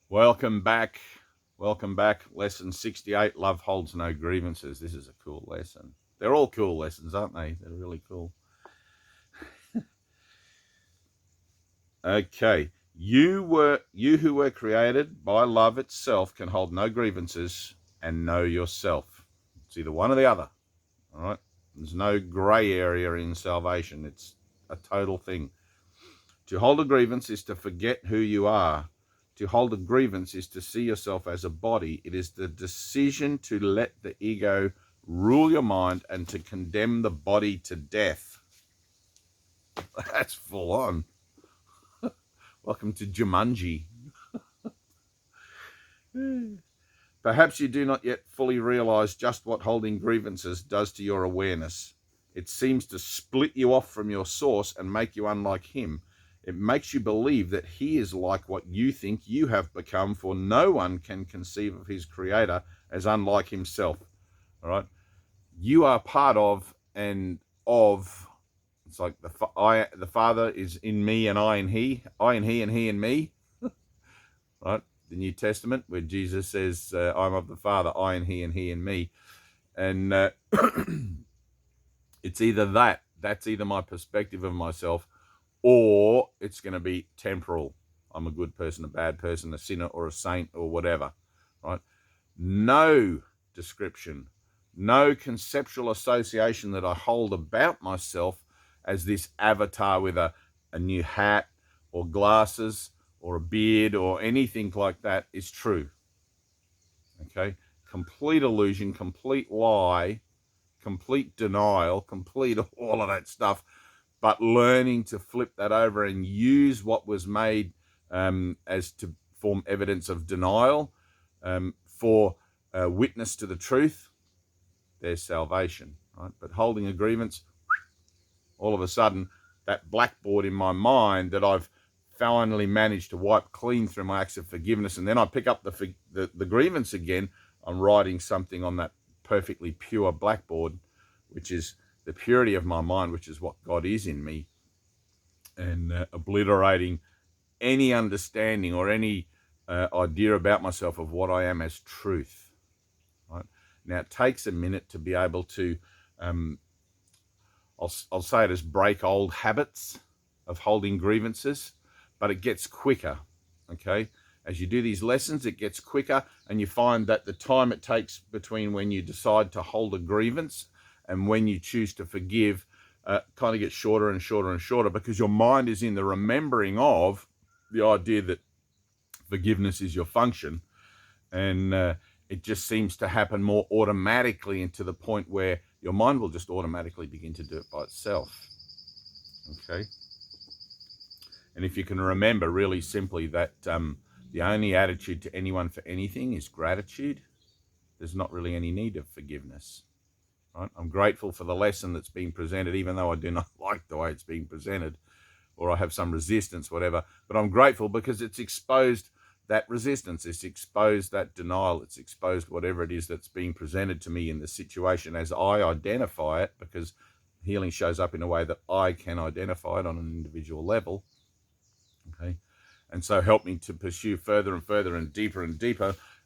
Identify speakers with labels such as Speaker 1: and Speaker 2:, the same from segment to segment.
Speaker 1: Welcome back. Welcome back. Lesson 68, Love Holds No Grievances. This is a cool lesson. They're all cool lessons, aren't they? They're really cool. Okay. You who were created by love itself can hold no grievances and know yourself. It's either one or the other. All right. There's no grey area in salvation. It's a total thing. To hold a grievance is to forget who you are. To hold a grievance is to see yourself as a body. It is the decision to let the ego rule your mind and to condemn the body to death. That's full on. Welcome to Jumanji. Perhaps you do not yet fully realize just what holding grievances does to your awareness. It seems to split you off from your source and make you unlike him. It makes you believe that he is like what you think you have become, for no one can conceive of his creator as unlike himself. All right. You are part of it's like the Father is in me and I in he, and he in me, right? The New Testament, where Jesus says, I'm of the Father, I and he in me. And it's either that's either my perspective of myself, or it's going to be temporal. I'm a good person, a bad person, a sinner, or a saint, or whatever, right? No description, no conceptual association that I hold about myself as this avatar with a new hat or glasses or a beard or anything like that is true. Okay? Complete illusion, complete lie, complete denial, complete all of that stuff, but learning to flip that over and use what was made as to form evidence of denial for witness to the truth. There's salvation, right? But holding a grievance, all of a sudden, that blackboard in my mind that I've finally managed to wipe clean through my acts of forgiveness, and then I pick up the grievance again, I'm writing something on that perfectly pure blackboard, which is the purity of my mind, which is what God is in me, and obliterating any understanding or any idea about myself of what I am as truth. Right? Now, it takes a minute to be able to, I'll say it as break old habits of holding grievances, but it gets quicker, okay? As you do these lessons, it gets quicker, and you find that the time it takes between when you decide to hold a grievance and when you choose to forgive kind of gets shorter and shorter and shorter, because your mind is in the remembering of the idea that forgiveness is your function, and it just seems to happen more automatically, and to the point where your mind will just automatically begin to do it by itself. Okay. And if you can remember really simply that the only attitude to anyone for anything is gratitude, there's not really any need of forgiveness. Right? I'm grateful for the lesson that's being presented, even though I do not like the way it's being presented, or I have some resistance, whatever. But I'm grateful because it's exposed that resistance, it's exposed that denial, it's exposed whatever it is that's being presented to me in the situation as I identify it, because healing shows up in a way that I can identify it on an individual level. Okay. And so help me to pursue further and further and deeper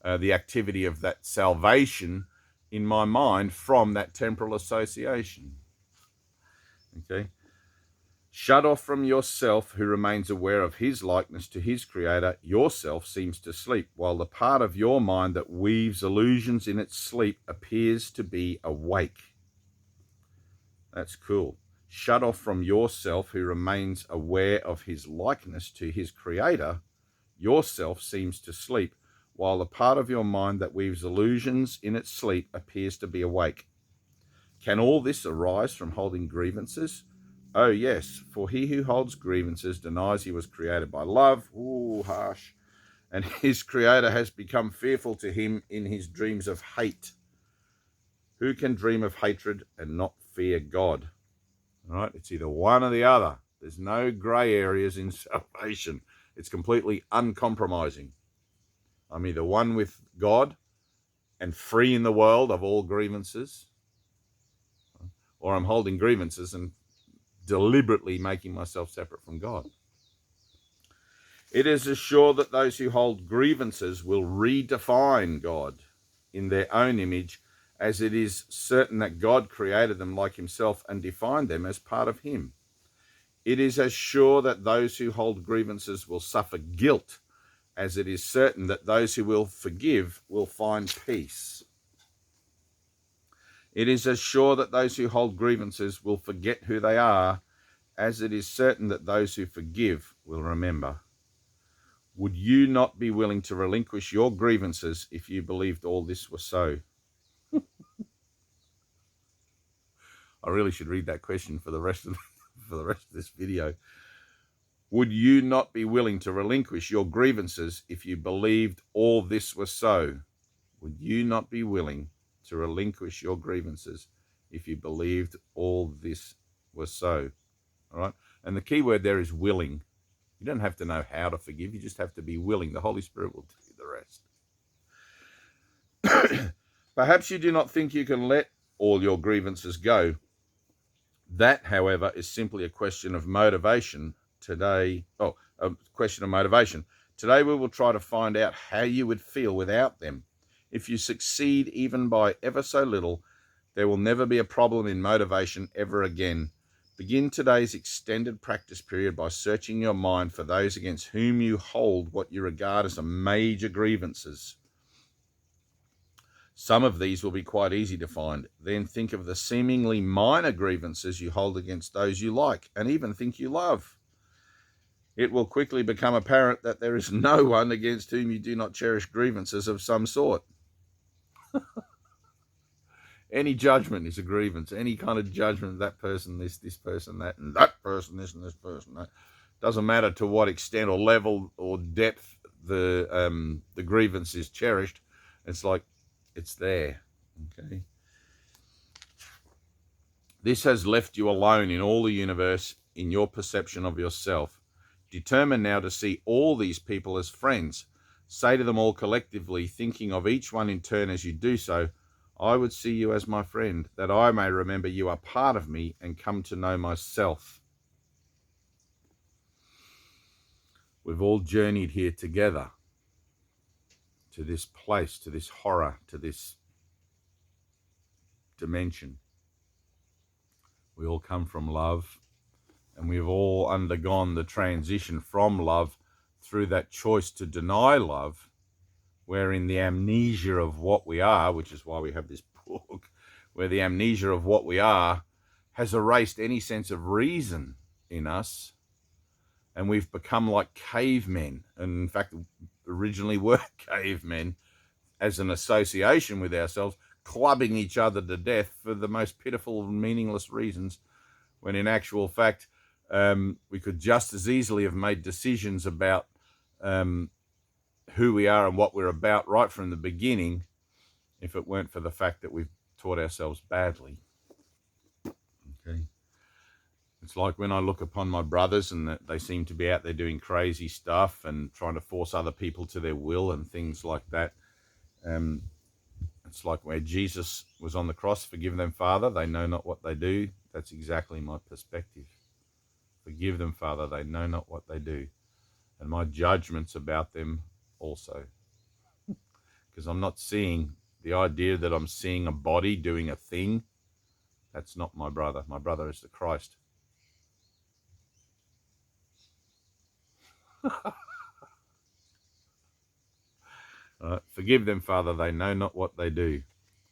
Speaker 1: the activity of that salvation in my mind from that temporal association. Okay. Shut off from yourself, who remains aware of his likeness to his creator, yourself seems to sleep, while the part of your mind that weaves illusions in its sleep appears to be awake. That's cool. Shut off from yourself, who remains aware of his likeness to his creator, yourself seems to sleep, while the part of your mind that weaves illusions in its sleep appears to be awake. Can all this arise from holding grievances? Oh, yes, for he who holds grievances denies he was created by love. Ooh, harsh. And his creator has become fearful to him in his dreams of hate. Who can dream of hatred and not fear God? All right, it's either one or the other. There's no grey areas in salvation. It's completely uncompromising. I'm either one with God and free in the world of all grievances, or I'm holding grievances and deliberately making myself separate from God. It is as sure that those who hold grievances will redefine God in their own image as it is certain that God created them like himself and defined them as part of him. It is as sure that those who hold grievances will suffer guilt as it is certain that those who will forgive will find peace. It is as sure that those who hold grievances will forget who they are as it is certain that those who forgive will remember. Would you not be willing to relinquish your grievances if you believed all this were so? I really should read that question for the rest of this video. Would you not be willing to relinquish your grievances if you believed all this was so? Would you not be willing to relinquish your grievances if you believed all this was so? All right. And the key word there is willing. You don't have to know how to forgive. You just have to be willing. The Holy Spirit will do the rest. Perhaps you do not think you can let all your grievances go. That, however, is simply a question of motivation today. A question of motivation. Today we will try to find out how you would feel without them. If you succeed even by ever so little, there will never be a problem in motivation ever again. Begin today's extended practice period by searching your mind for those against whom you hold what you regard as major grievances. Some of these will be quite easy to find. Then think of the seemingly minor grievances you hold against those you like and even think you love. It will quickly become apparent that there is no one against whom you do not cherish grievances of some sort. Any judgment is a grievance. Any kind of judgment of that person, this person, that, and that person, this and this person, that. Doesn't matter to what extent or level or depth the grievance is cherished. It's like it's there. Okay. This has left you alone in all the universe in your perception of yourself. Determine now to see all these people as friends. Say to them all collectively, thinking of each one in turn as you do so, I would see you as my friend, that I may remember you are part of me and come to know myself. We've all journeyed here together to this place, to this horror, to this dimension. We all come from love, and we've all undergone the transition from love through that choice to deny love, wherein the amnesia of what we are, which is why we have this book, where the amnesia of what we are has erased any sense of reason in us, and we've become like cavemen, and in fact originally were cavemen as an association with ourselves, clubbing each other to death for the most pitiful and meaningless reasons, when in actual fact we could just as easily have made decisions about who we are and what we're about right from the beginning, if it weren't for the fact that we've taught ourselves badly. Okay. It's like when I look upon my brothers and that they seem to be out there doing crazy stuff and trying to force other people to their will and things like that. It's like where Jesus was on the cross, forgive them, Father, they know not what they do. That's exactly my perspective. Forgive them, Father, they know not what they do. And my judgments about them also. Because I'm not seeing the idea that I'm seeing a body doing a thing. That's not my brother. My brother is the Christ. Right? Forgive them, Father, they know not what they do.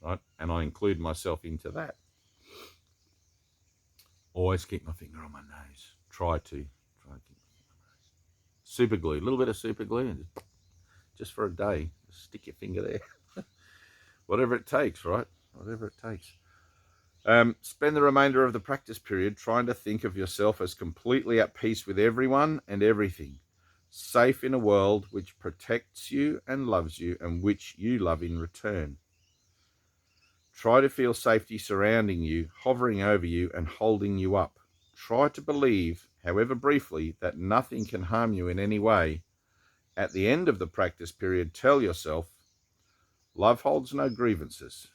Speaker 1: Right? And I include myself into that. Always keep my finger on my nose. Try to keep my finger on my nose. Super glue, a little bit of super glue, and just for a day, just stick your finger there. Whatever it takes, right? Whatever it takes. Spend the remainder of the practice period trying to think of yourself as completely at peace with everyone and everything, safe in a world which protects you and loves you and which you love in return. Try to feel safety surrounding you, hovering over you and holding you up. Try to believe, however briefly, that nothing can harm you in any way. At the end of the practice period, tell yourself, love holds no grievances.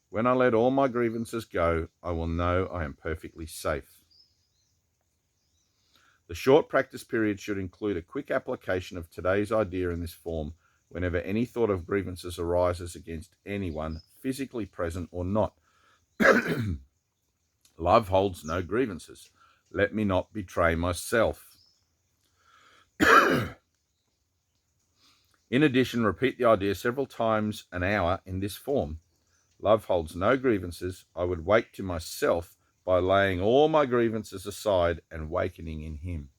Speaker 1: When I let all my grievances go, I will know I am perfectly safe. The short practice period should include a quick application of today's idea in this form whenever any thought of grievances arises against anyone, physically present or not. Love holds no grievances. Let me not betray myself. In addition, repeat the idea several times an hour in this form. Love holds no grievances. I would wake to myself by laying all my grievances aside and wakening in him.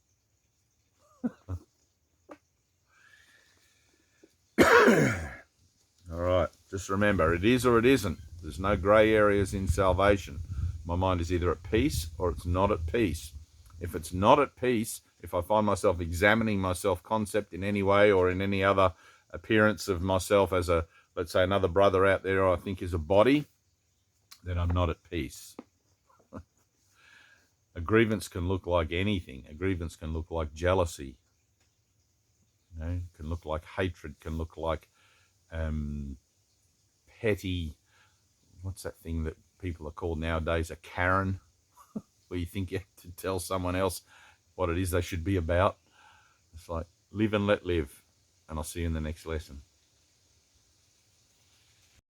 Speaker 1: All right, just remember, it is or it isn't. There's no grey areas in salvation. My mind is either at peace or it's not at peace. If it's not at peace, if I find myself examining my self-concept in any way or in any other appearance of myself as a, let's say, another brother out there I think is a body, then I'm not at peace. A grievance can look like anything. A grievance can look like jealousy. You know, can look like hatred, can look like petty, what's that thing that people are called nowadays, a Karen, where you think you have to tell someone else what it is they should be about. It's like, live and let live. And I'll see you in the next lesson.